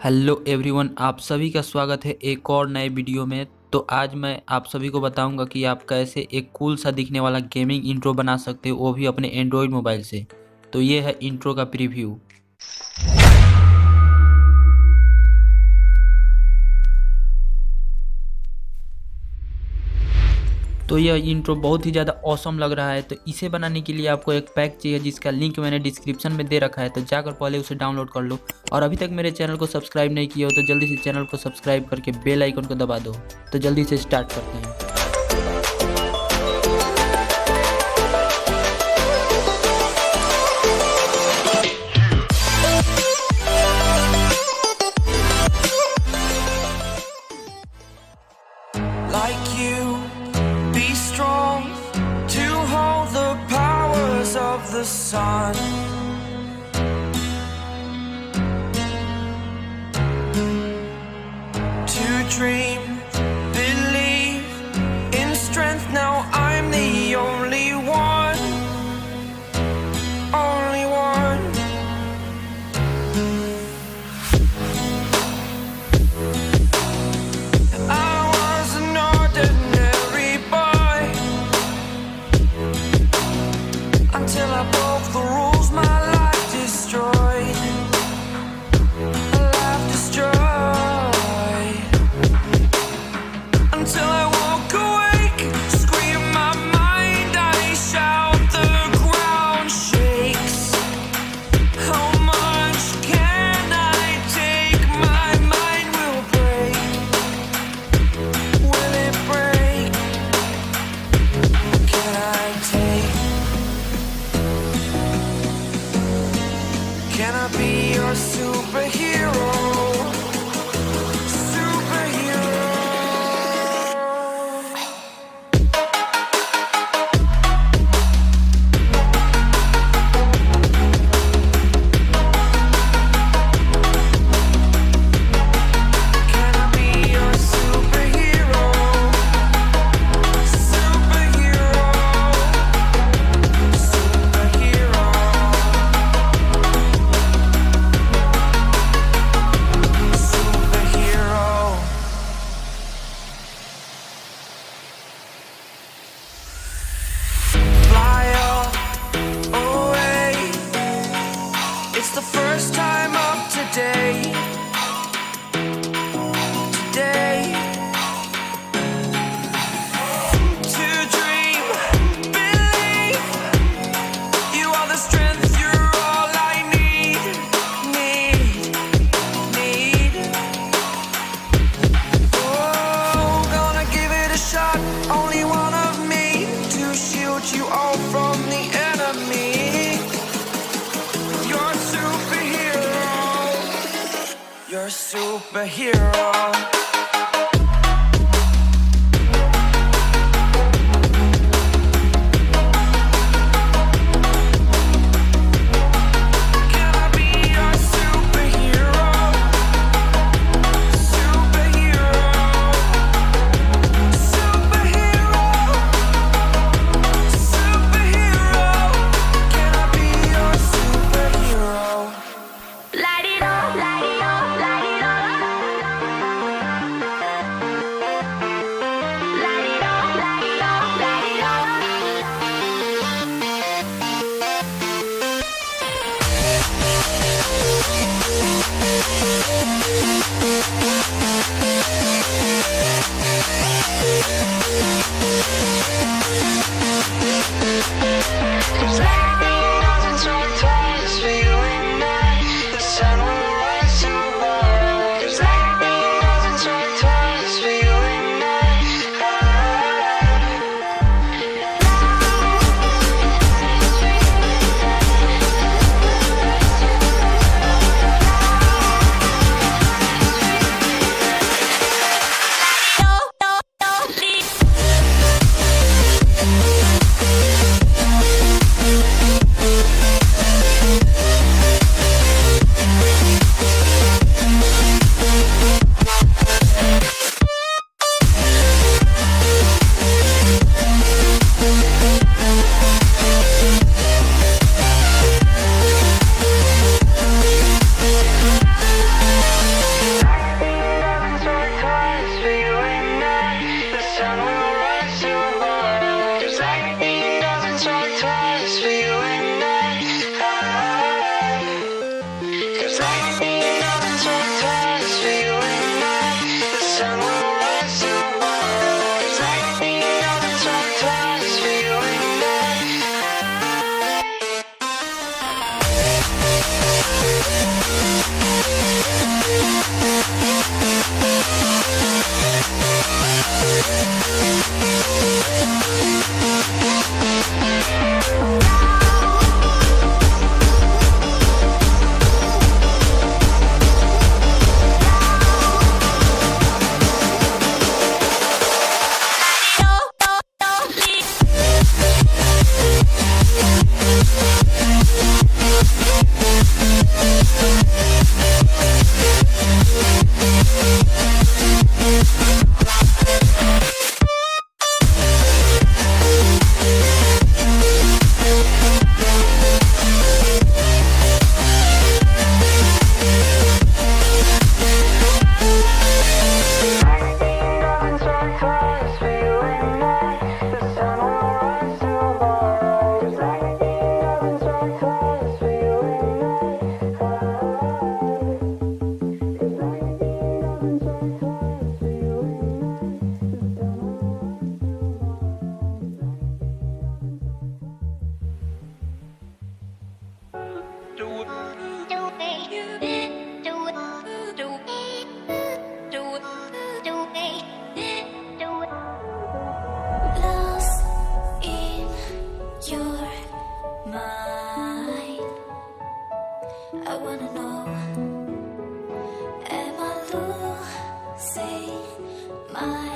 Hello everyone, आप सभी का स्वागत है एक और नए वीडियो में। तो आज मैं आप सभी को बताऊंगा कि आप कैसे एक कूल सा दिखने वाला गेमिंग इंट्रो बना सकते हो, वो भी अपने एंड्रॉयड मोबाइल से। तो ये है इंट्रो का प्रीव्यू। तो यह इंट्रो बहुत ही ज़्यादा ऑसम लग रहा है। तो इसे बनाने के लिए आपको एक पैक चाहिए, जिसका लिंक मैंने डिस्क्रिप्शन में दे रखा है। तो जाकर पहले उसे डाउनलोड कर लो। और अभी तक मेरे चैनल को सब्सक्राइब नहीं किया हो तो जल्दी से चैनल को सब्सक्राइब करके बेल आइकन को दबा दो। तो जल्दी से स्टार्ट करते हैं। Like you, be strong to hold the powers of the sun. To dream, believe in strength. Now I'm the only one, only one. I was an ordinary boy until I broke the rules. My life destroyed, life destroyed. Until I woke awake, scream my mind, I shout, the ground shakes. How much can I take? My mind will break. Will it break? Can I take? Can I be your superhero? Superhero. Can I be your superhero? Superhero. Superhero. Superhero. Fly away. It's the first time of today. Today. To dream, believe. You are the strength, you're all I need. Need. Oh, gonna give it a shot. Only one of me to shield you all from the enemy. You're a superhero. You're a superhero. Can I be your superhero? Superhero. Superhero. Superhero. Can I be your superhero? Light it up, light it up, light it up. I